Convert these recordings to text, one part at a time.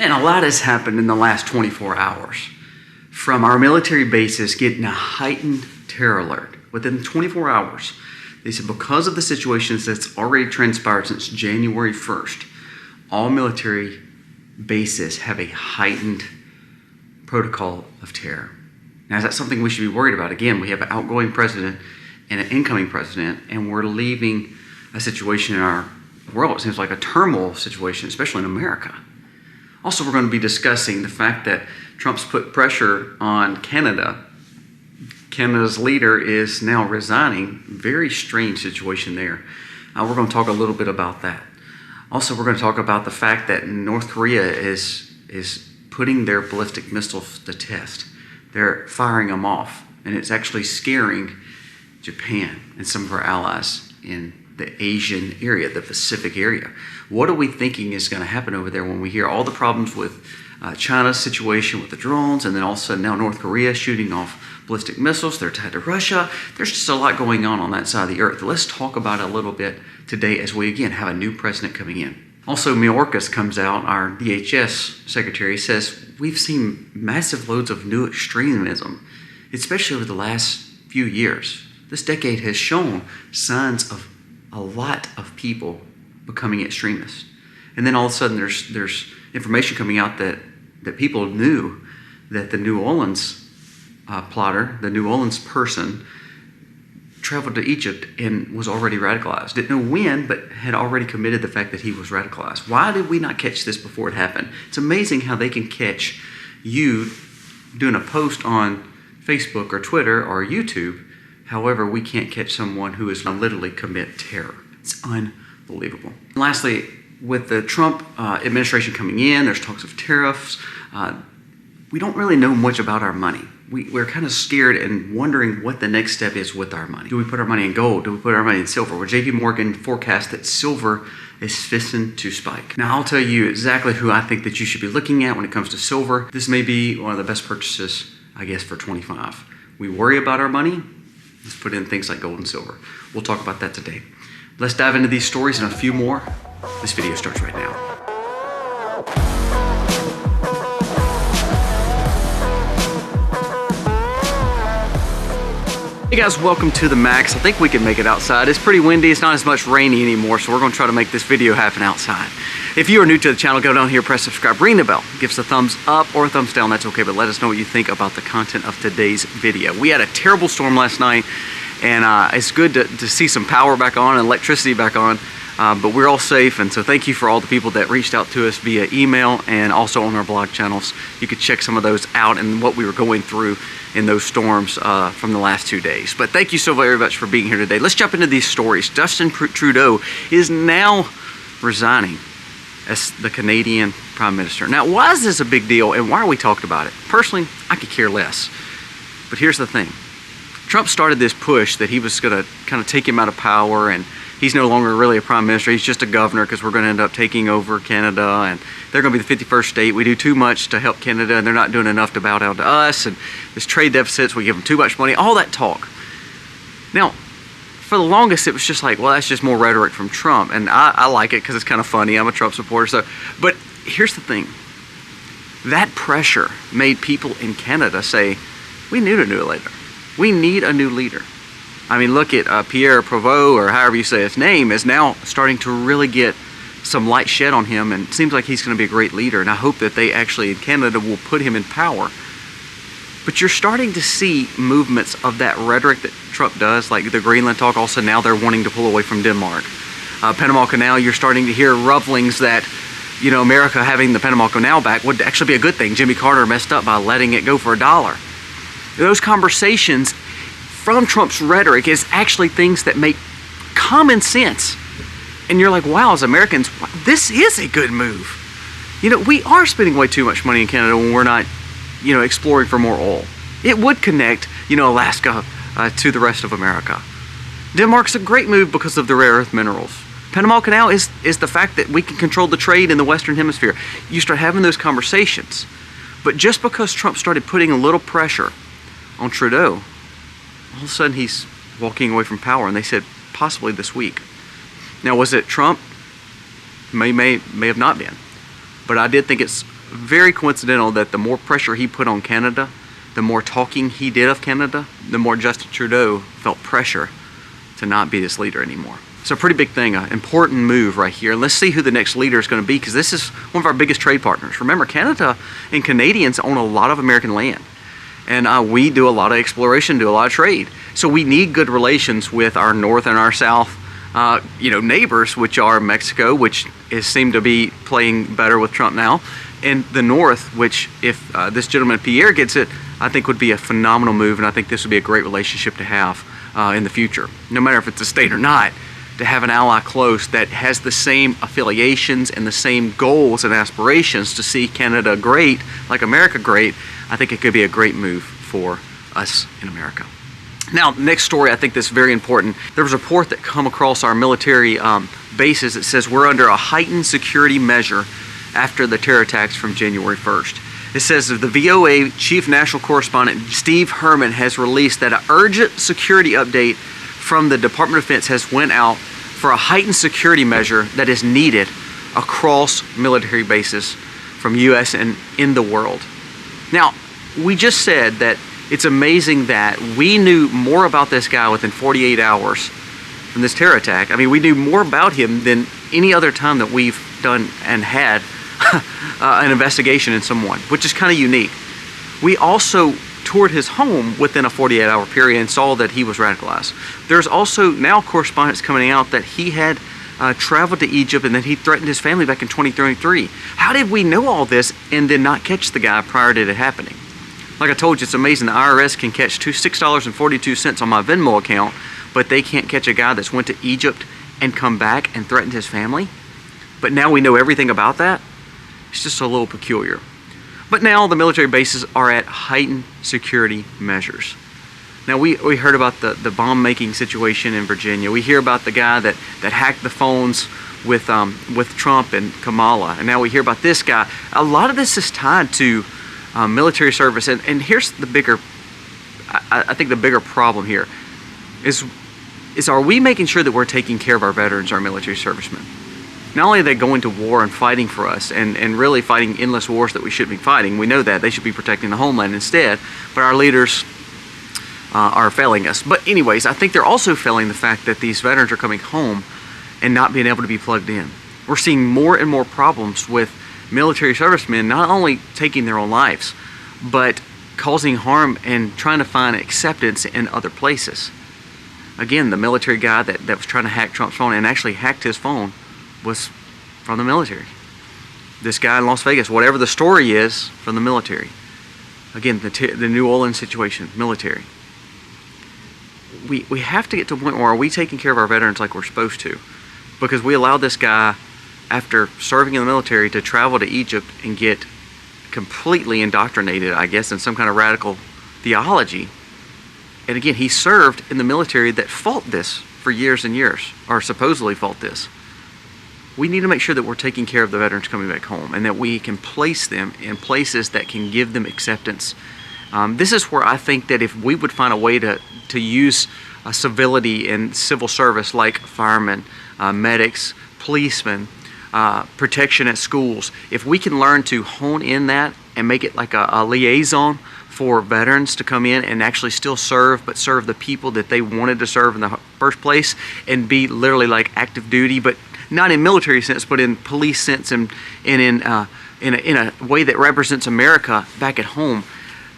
Man, a lot has happened in the last 24 hours. From our military bases getting a heightened terror alert within 24 hours. They said because of the situations that's already transpired since January 1st, all military bases have a heightened protocol of terror. Now, is that something we should be worried about? Again, we have an outgoing president and an incoming president, and we're leaving a situation in our world. It seems like a turmoil situation, especially in America. Also, we're going to be discussing the fact that Trump's put pressure on Canada. Canada's leader is now resigning. Very strange situation there. We're going to talk a little bit about that. Also, we're going to talk about the fact that North Korea is putting their ballistic missiles to test. They're firing them off, and it's actually scaring Japan and some of our allies in the Asian area, the Pacific area. What are we thinking is going to happen over there when we hear all the problems with China's situation with the drones, and then all of a sudden now North Korea shooting off ballistic missiles? They're tied to Russia. There's just a lot going on that side of the earth. Let's talk about it a little bit today as we again have a new president coming in. Also, Mayorkas comes out, our DHS secretary, says we've seen massive loads of new extremism, especially over the last few years. This decade has shown signs of a lot of people becoming extremists. And then all of a sudden there's information coming out that people knew that the New Orleans plotter, the New Orleans person, traveled to Egypt and was already radicalized. Didn't know when, but had already committed the fact that he was radicalized. Why did we not catch this before it happened? It's amazing how they can catch you doing a post on Facebook or Twitter or YouTube. However, we can't catch someone who is literally commit terror. It's unbelievable. And lastly, with the Trump administration coming in, there's talks of tariffs. We don't really know much about our money. We're kind of scared and wondering what the next step is with our money. Do we put our money in gold? Do we put our money in silver? Well, JP Morgan forecast that silver is fixing to spike. Now, I'll tell you exactly who I think that you should be looking at when it comes to silver. This may be one of the best purchases, I guess, for 25. We worry about our money. Let's put in things like gold and silver. We'll talk about that today. Let's dive into these stories and a few more. This video starts right now. Hey guys, welcome to the Max. I think we can make it outside. It's pretty windy. It's not as much rainy anymore, so we're going to try to make this video happen outside. If you are new to the channel, go down here, press subscribe, ring the bell. Give us a thumbs up or a thumbs down, that's okay, but let us know what you think about the content of today's video. We had a terrible storm last night, and it's good to see some power back on and electricity back on, but we're all safe, and so thank you for all the people that reached out to us via email and also on our blog channels. You could check some of those out and what we were going through in those storms from the last 2 days. But thank you so very much for being here today. Let's jump into these stories. Justin Trudeau is now resigning as the Canadian Prime Minister. Now, why is this a big deal and why are we talking about it? Personally, I could care less. But here's the thing. Trump started this push that he was going to kind of take him out of power, and he's no longer really a prime minister. He's just a governor because we're going to end up taking over Canada, and they're going to be the 51st state. We do too much to help Canada, and they're not doing enough to bow down to us, and this trade deficits, we give them too much money, all that talk. Now, for the longest, it was just like, well, that's just more rhetoric from Trump, and I like it because it's kind of funny. I'm a Trump supporter, so. But here's the thing. That pressure made people in Canada say, we need a new leader. We need a new leader. I mean, look at Pierre Provost, or however you say his name, is now starting to really get some light shed on him, and it seems like he's going to be a great leader, and I hope that they actually in Canada will put him in power. But you're starting to see movements of that rhetoric that Trump does, like the Greenland talk. Also, now they're wanting to pull away from Denmark. Panama Canal, you're starting to hear rumblings that, you know, America having the Panama Canal back would actually be a good thing. Jimmy Carter messed up by letting it go for $1. Those conversations from Trump's rhetoric is actually things that make common sense. And you're like, wow, as Americans, this is a good move. You know, we are spending way too much money in Canada when we're not, you know, exploring for more oil. It would connect, you know, Alaska to the rest of America. Denmark's a great move because of the rare earth minerals. Panama Canal is the fact that we can control the trade in the Western Hemisphere. You start having those conversations. But just because Trump started putting a little pressure on Trudeau, all of a sudden he's walking away from power, and they said possibly this week. Now, was it Trump? May have not been. But I did think it's very coincidental that the more pressure he put on Canada, the more talking he did of Canada, the more Justin Trudeau felt pressure to not be this leader anymore. So a pretty big thing, an important move right here. And let's see who the next leader is going to be, because this is one of our biggest trade partners. Remember, Canada and Canadians own a lot of American land. And we do a lot of exploration, do a lot of trade. So we need good relations with our north and our south neighbors, which are Mexico, which seem to be playing better with Trump now, and the north, which if this gentleman Pierre gets it, I think would be a phenomenal move, and I think this would be a great relationship to have in the future, no matter if it's a state or not. To have an ally close that has the same affiliations and the same goals and aspirations to see Canada great, like America great, I think it could be a great move for us in America. Now, next story, I think that's very important. There was a report that come across our military bases that says we're under a heightened security measure after the terror attacks from January 1st. It says that the VOA Chief National Correspondent Steve Herman has released that an urgent security update from the Department of Defense has went out for a heightened security measure that is needed across military bases from U.S. and in the world. Now, we just said that it's amazing that we knew more about this guy within 48 hours from this terror attack. I mean, we knew more about him than any other time that we've done and had an investigation in someone, which is kind of unique. We also toured his home within a 48-hour period and saw that he was radicalized. There's also now correspondence coming out that he had traveled to Egypt and that he threatened his family back in 2023. How did we know all this and then not catch the guy prior to it happening? Like I told you, it's amazing. The IRS can catch $6.42 on my Venmo account, but they can't catch a guy that's went to Egypt and come back and threatened his family. But now we know everything about that. It's just a little peculiar. But now the military bases are at heightened security measures. Now we heard about the bomb-making situation in Virginia. We hear about the guy that hacked the phones with Trump and Kamala. And now we hear about this guy. A lot of this is tied to military service. And here's the bigger, I think the bigger problem here is are we making sure that we're taking care of our veterans, our military servicemen? Not only are they going to war and fighting for us and really fighting endless wars that we shouldn't be fighting, we know that they should be protecting the homeland instead, but our leaders are failing us. But anyways, I think they're also failing the fact that these veterans are coming home and not being able to be plugged in. We're seeing more and more problems with military servicemen not only taking their own lives, but causing harm and trying to find acceptance in other places. Again, the military guy that was trying to hack Trump's phone and actually hacked his phone was from the military. This guy in Las Vegas, whatever the story is, from the military. Again, the New Orleans situation, military. We have to get to a point where are we taking care of our veterans like we're supposed to? Because we allowed this guy, after serving in the military, to travel to Egypt and get completely indoctrinated, I guess, in some kind of radical theology. And again, he served in the military that fought this for years and years, or supposedly fought this. We need to make sure that we're taking care of the veterans coming back home and that we can place them in places that can give them acceptance. This is where I think that if we would find a way to use civility in civil service like firemen, medics, policemen, protection at schools, if we can learn to hone in that and make it like a liaison for veterans to come in and actually still serve, but serve the people that they wanted to serve in the first place and be literally like active duty, but not in military sense, but in police sense and in a way that represents America back at home.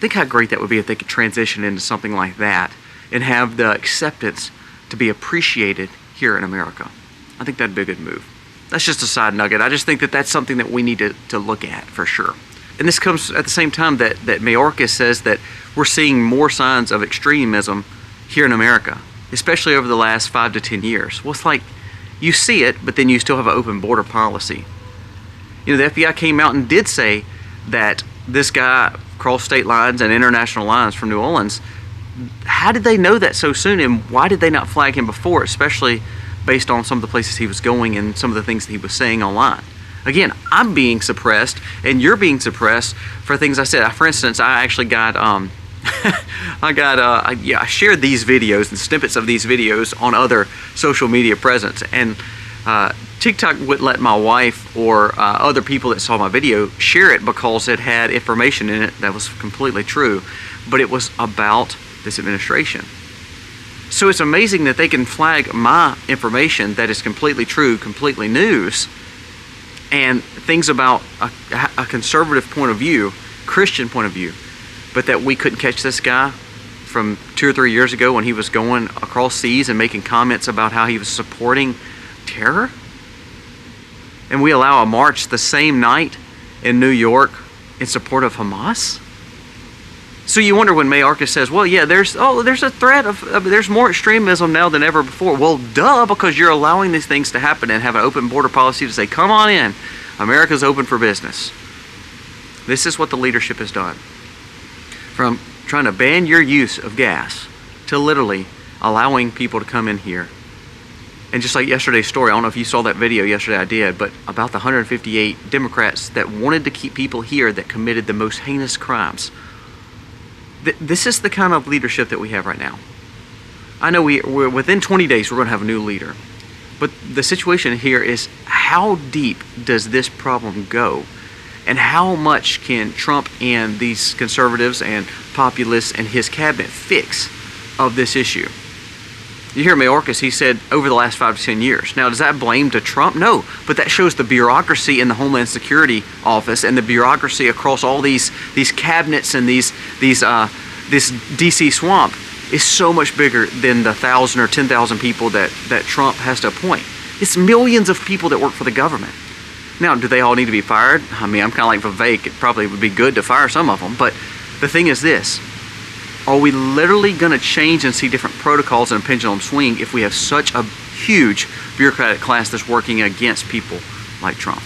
Think how great that would be if they could transition into something like that and have the acceptance to be appreciated here in America. I think that'd be a good move. That's just a side nugget. I just think that that's something that we need to look at for sure. And this comes at the same time that Mayorkas says that we're seeing more signs of extremism here in America, especially over the last 5 to 10 years. Well, it's like you see it, but then you still have an open border policy. You know, the FBI came out and did say that this guy crossed state lines and international lines from New Orleans. How did they know that so soon, and why did they not flag him before, especially based on some of the places he was going and some of the things that he was saying online? Again, I'm being suppressed, and you're being suppressed for things I said. For instance, I actually got, I shared these videos and snippets of these videos on other social media presence, and TikTok wouldn't let my wife or other people that saw my video share it because it had information in it that was completely true, but it was about this administration. So it's amazing that they can flag my information that is completely true, completely news, and things about a conservative point of view, Christian point of view, but that we couldn't catch this guy from 2 or 3 years ago when he was going across seas and making comments about how he was supporting terror. And we allow a march the same night in New York in support of Hamas. So you wonder when Mayorkas says, well, yeah, there's a threat of there's more extremism now than ever before. Well, duh, because you're allowing these things to happen and have an open border policy to say, come on in, America's open for business. This is what the leadership has done. From trying to ban your use of gas to literally allowing people to come in here. And just like yesterday's story, I don't know if you saw that video yesterday, I did, but about the 158 Democrats that wanted to keep people here that committed the most heinous crimes. This is the kind of leadership that we have right now. I know we're within 20 days we're going to have a new leader. But the situation here is, how deep does this problem go? And how much can Trump and these conservatives and populists and his cabinet fix of this issue? You hear Mayorkas, he said over the last 5 to 10 years. Now, does that blame to Trump? No, but that shows the bureaucracy in the Homeland Security Office and the bureaucracy across all these cabinets and this DC swamp is so much bigger than the 1,000 or 10,000 people that Trump has to appoint. It's millions of people that work for the government. Now, do they all need to be fired? I mean, I'm kind of like Vivek. It probably would be good to fire some of them. But the thing is this. Are we literally going to change and see different protocols and a pendulum swing if we have such a huge bureaucratic class that's working against people like Trump?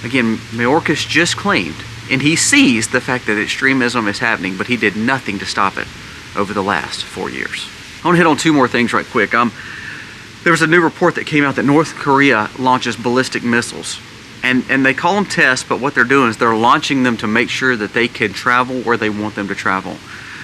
Again, Mayorkas just claimed, and he sees the fact that extremism is happening, but he did nothing to stop it over the last 4 years. I want to hit on 2 more things right quick. There was a new report that came out that North Korea launches ballistic missiles. And they call them tests, but what they're doing is they're launching them to make sure that they can travel where they want them to travel.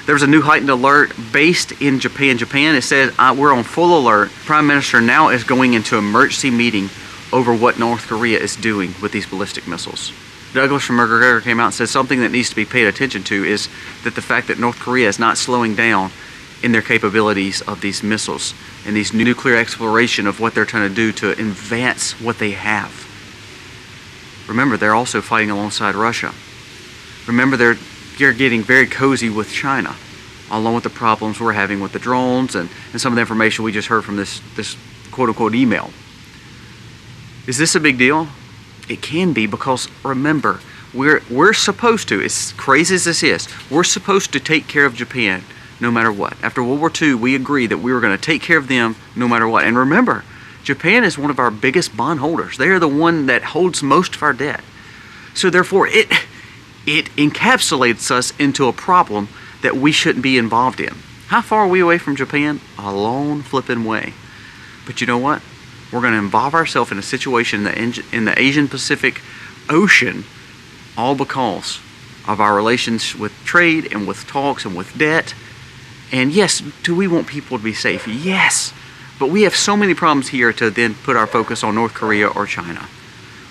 There's a new heightened alert based in Japan. Japan, it says, we're on full alert. Prime Minister now is going into emergency meeting over what North Korea is doing with these ballistic missiles. Douglas from McGregor came out and said something that needs to be paid attention to is that the fact that North Korea is not slowing down in their capabilities of these missiles and these nuclear exploration of what they're trying to do to advance what they have. Remember, they're also fighting alongside Russia. Remember, they're getting very cozy with China, along with the problems we're having with the drones and some of the information we just heard from this quote-unquote email. Is this a big deal? It can be, because remember, we're supposed to, as crazy as this is, we're supposed to take care of Japan no matter what. After World War II, we agreed that we were going to take care of them no matter what. And remember, Japan is one of our biggest bondholders. They are the one that holds most of our debt. So therefore, it encapsulates us into a problem that we shouldn't be involved in. How far are we away from Japan? A long flipping way. But you know what? We're going to involve ourselves in a situation in the Asian Pacific Ocean, all because of our relations with trade and with talks and with debt. And yes, do we want people to be safe? Yes. But we have so many problems here to then put our focus on North Korea or China.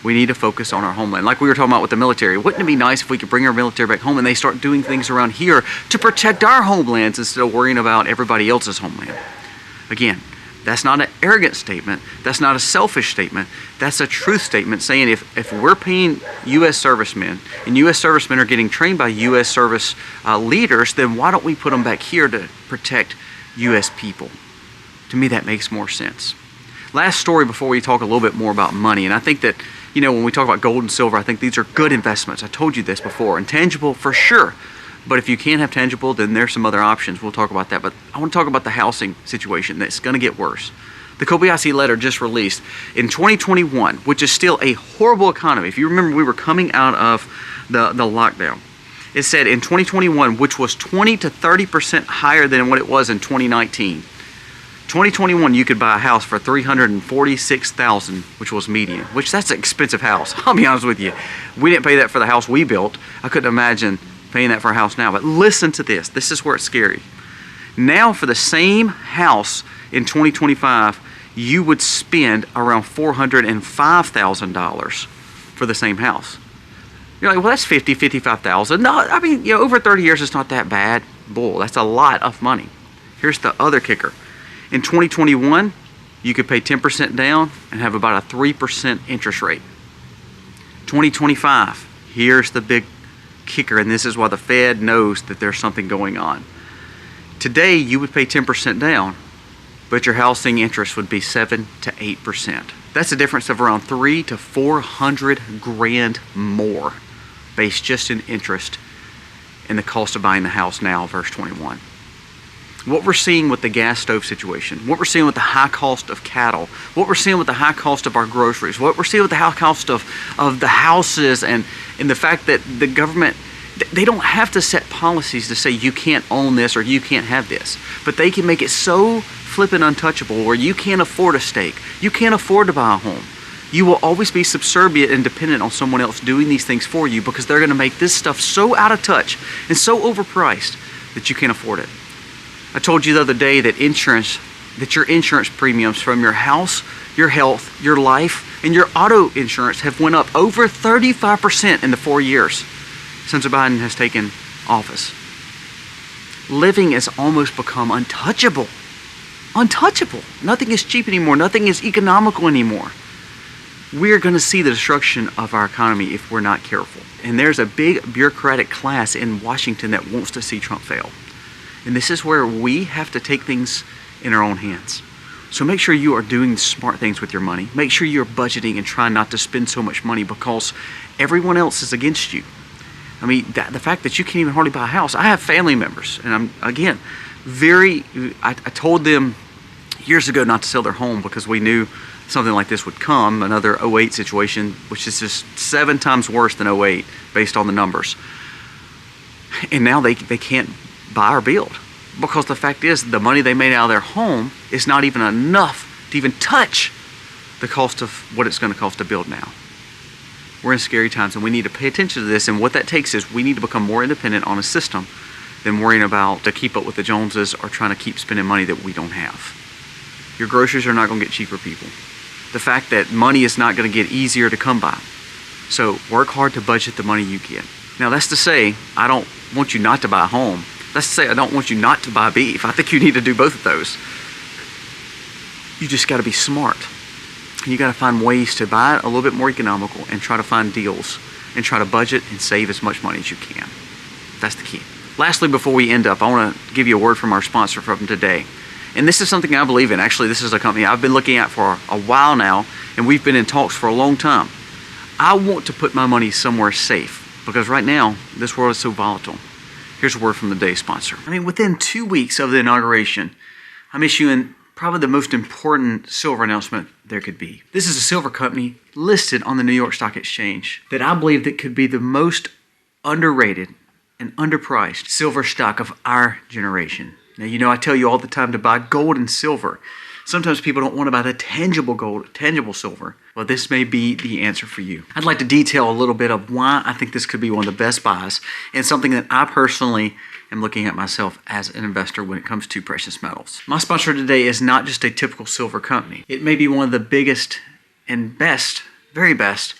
We need to focus on our homeland. Like we were talking about with the military. Wouldn't it be nice if we could bring our military back home and they start doing things around here to protect our homelands instead of worrying about everybody else's homeland? Again, that's not an arrogant statement. That's not a selfish statement. That's a truth statement saying if we're paying U.S. servicemen and U.S. servicemen are getting trained by U.S. service leaders, then why don't we put them back here to protect U.S. people? To me, that makes more sense. Last story before we talk a little bit more about money, and I think that, when we talk about gold and silver, I think these are good investments. I told you this before. Intangible, for sure. But if you can't have tangible, then there's some other options. We'll talk about that. But I want to talk about the housing situation that's going to get worse. The Kobayashi letter just released in 2021, which is still a horrible economy. If you remember, we were coming out of the lockdown. It said in 2021, which was 20 to 30% higher than what it was in 2019. 2021, you could buy a house for $346,000, which was median, which that's an expensive house. I'll be honest with you. We didn't pay that for the house we built. I couldn't imagine paying that for a house now. But listen to this. This is where it's scary. Now for the same house in 2025, you would spend around $405,000 for the same house. You're like, well, that's $55,000. No, I mean, over 30 years, it's not that bad. Bull, that's a lot of money. Here's the other kicker. In 2021, you could pay 10% down and have about a 3% interest rate. 2025, here's the big kicker, and this is why the Fed knows that there's something going on. Today, you would pay 10% down, but your housing interest would be 7 to 8%. That's a difference of around $300,000 to $400,000 more, based just in interest in the cost of buying the house now versus 21. What we're seeing with the gas stove situation, what we're seeing with the high cost of cattle, what we're seeing with the high cost of our groceries, what we're seeing with the high cost of the houses, and the fact that the government, they don't have to set policies to say you can't own this or you can't have this, but they can make it so flippin' untouchable where you can't afford a steak, you can't afford to buy a home. You will always be subservient and dependent on someone else doing these things for you, because they're going to make this stuff so out of touch and so overpriced that you can't afford it. I told you the other day that your insurance premiums from your house, your health, your life, and your auto insurance have went up over 35% in the 4 years since Biden has taken office. Living has almost become untouchable. Untouchable. Nothing is cheap anymore. Nothing is economical anymore. We're going to see the destruction of our economy if we're not careful. And there's a big bureaucratic class in Washington that wants to see Trump fail. And this is where we have to take things in our own hands. So make sure you are doing smart things with your money. Make sure you're budgeting and trying not to spend so much money, because everyone else is against you. I mean, the fact that you can't even hardly buy a house. I have family members, and I'm, again, I told them years ago not to sell their home because we knew something like this would come, another 08 situation, which is just 7 times worse than 08 based on the numbers. And now they can't buy or build, because the fact is the money they made out of their home is not even enough to even touch the cost of what it's going to cost to build now. We're in scary times, and we need to pay attention to this, and what that takes is we need to become more independent on a system than worrying about to keep up with the Joneses or trying to keep spending money that we don't have. Your groceries are not going to get cheaper, people. The fact that money is not going to get easier to come by. So work hard to budget the money you get. Now, that's to say, I don't want you not to buy a home. That's to say, I don't want you not to buy beef. I think you need to do both of those. You just got to be smart. You got to find ways to buy it a little bit more economical and try to find deals and try to budget and save as much money as you can. That's the key. Lastly, before we end up, I want to give you a word from our sponsor from today. And this is something I believe in. Actually, this is a company I've been looking at for a while now, and we've been in talks for a long time. I want to put my money somewhere safe, because right now, this world is so volatile. Here's a word from the day's sponsor. I mean, within 2 weeks of the inauguration, I'm issuing probably the most important silver announcement there could be. This is a silver company listed on the New York Stock Exchange that I believe that could be the most underrated and underpriced silver stock of our generation. Now, I tell you all the time to buy gold and silver. Sometimes people don't want to buy the tangible gold, tangible silver. Well, this may be the answer for you. I'd like to detail a little bit of why I think this could be one of the best buys, and something that I personally am looking at myself as an investor when it comes to precious metals. My sponsor today is not just a typical silver company. It may be one of the biggest and best, very best,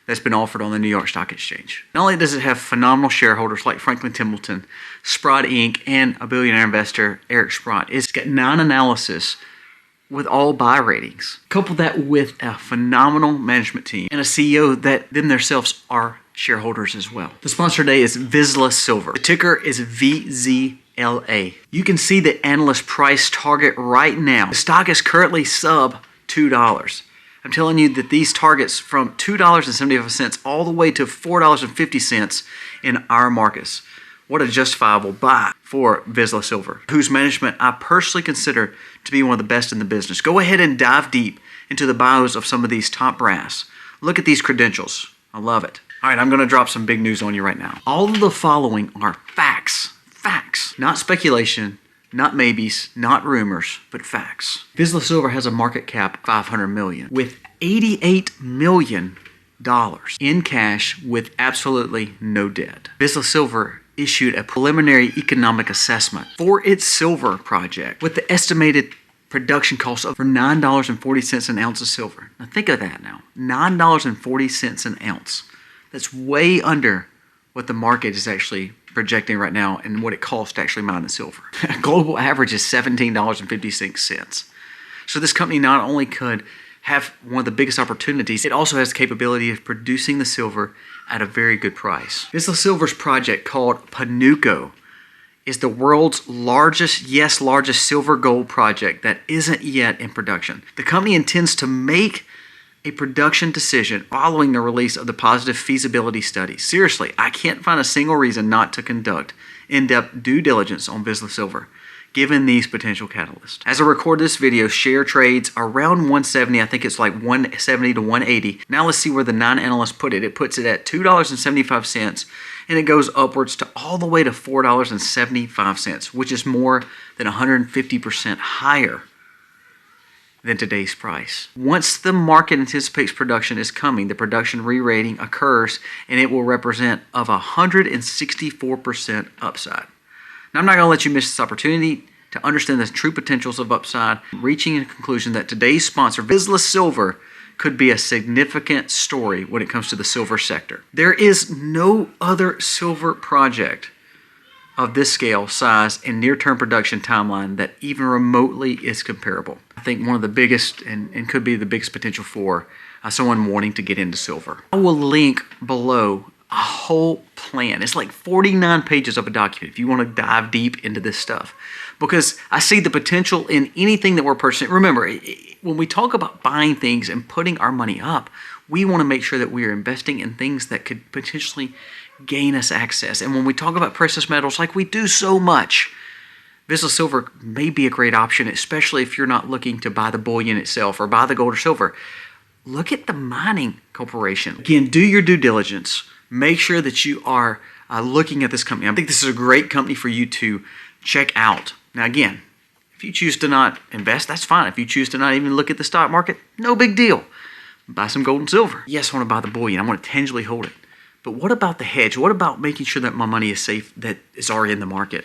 that's been offered on the New York Stock Exchange. Not only does it have phenomenal shareholders like Franklin Templeton, Sprott Inc., and a billionaire investor, Eric Sprott, it's got 9 analysis with all buy ratings. Couple that with a phenomenal management team and a CEO that them themselves are shareholders as well. The sponsor today is VZLA Silver. The ticker is VZLA. You can see the analyst price target right now. The stock is currently sub $2. I'm telling you that these targets from $2.75 all the way to $4.50 in our markets. What a justifiable buy for VZLA Silver, whose management I personally consider to be one of the best in the business. Go ahead and dive deep into the bios of some of these top brass. Look at these credentials. I love it. All right, I'm going to drop some big news on you right now. All of the following are facts. Facts. Not speculation, not maybes, not rumors, but facts. VZLA Silver has a market cap of $500 million with $88 million in cash with absolutely no debt. VZLA Silver issued a preliminary economic assessment for its silver project with the estimated production costs over $9.40 an ounce of silver. Now think of that now, $9.40 an ounce. That's way under what the market is actually projecting right now and what it costs to actually mine the silver. Global average is $17.56. So this company not only could have one of the biggest opportunities, it also has the capability of producing the silver at a very good price. VZLA Silver's project called Panuco is the world's largest, yes, largest silver gold project that isn't yet in production. The company intends to make a production decision following the release of the positive feasibility study. Seriously, I can't find a single reason not to conduct in-depth due diligence on VZLA Silver, given these potential catalysts. As I record this video, share trades around 170. I think it's like 170 to 180. Now let's see where the 9 analysts put it. It puts it at $2.75, and it goes upwards to all the way to $4.75, which is more than 150% higher than today's price. Once the market anticipates production is coming, the production re-rating occurs, and it will represent of 164% upside. Now, I'm not going to let you miss this opportunity to understand the true potentials of upside, reaching a conclusion that today's sponsor, VZLA Silver, could be a significant story when it comes to the silver sector. There is no other silver project of this scale, size, and near-term production timeline that even remotely is comparable. I think one of the biggest and could be the biggest potential for someone wanting to get into silver. I will link below a whole plan. It's like 49 pages of a document if you want to dive deep into this stuff, because I see the potential in anything that we're purchasing. Remember, when we talk about buying things and putting our money up, we want to make sure that we are investing in things that could potentially gain us access. And when we talk about precious metals, like we do so much, VZLA Silver may be a great option, especially if you're not looking to buy the bullion itself or buy the gold or silver. Look at the mining corporation. Again, do your due diligence. Make sure that you are looking at this company. I think this is a great company for you to check out. Now again, if you choose to not invest, that's fine. If you choose to not even look at the stock market, no big deal. Buy some gold and silver. Yes, I want to buy the bullion. I want to tangibly hold it. But what about the hedge? What about making sure that my money is safe, that is already in the market?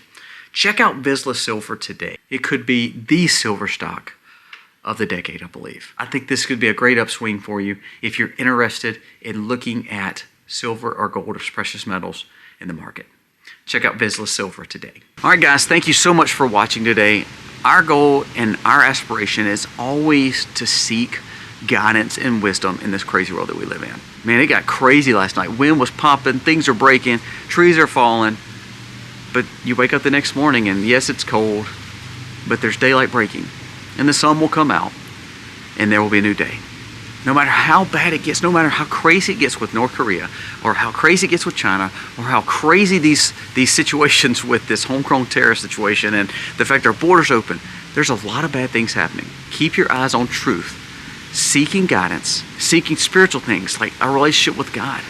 Check out VZLA Silver today. It could be the silver stock of the decade, I believe. I think this could be a great upswing for you if you're interested in looking at silver or gold as precious metals in the market. Check out VZLA Silver today. All right, guys, thank you so much for watching today. Our goal and our aspiration is always to seek guidance and wisdom in this crazy world that we live in. Man, it got crazy last night. Wind was popping, things are breaking, trees are falling. But you wake up the next morning and yes, it's cold, but there's daylight breaking and the sun will come out and there will be a new day. No matter how bad it gets, no matter how crazy it gets with North Korea or how crazy it gets with China or how crazy these situations with this homegrown terrorist situation and the fact our borders open, there's a lot of bad things happening. Keep your eyes on truth, seeking guidance, seeking spiritual things like a relationship with God,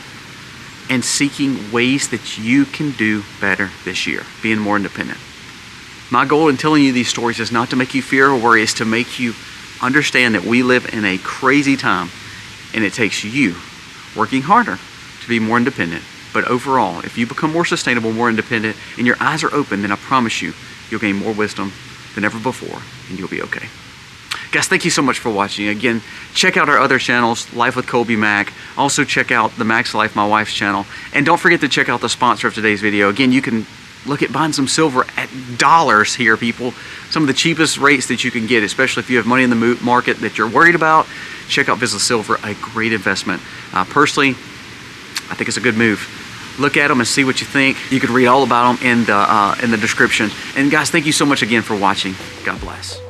and seeking ways that you can do better this year, being more independent. My goal in telling you these stories is not to make you fear or worry, it's to make you understand that we live in a crazy time and it takes you working harder to be more independent. But overall, if you become more sustainable, more independent, and your eyes are open, then I promise you, you'll gain more wisdom than ever before and you'll be okay. Guys, thank you so much for watching. Again, check out our other channels, Life with Colby Mac. Also check out the Mac's Life, my wife's channel. And don't forget to check out the sponsor of today's video. Again, you can look at buying some silver at dollars here, people. Some of the cheapest rates that you can get, especially if you have money in the market that you're worried about. Check out VZLA Silver, a great investment. Personally, I think it's a good move. Look at them and see what you think. You can read all about them in the description. And guys, thank you so much again for watching. God bless.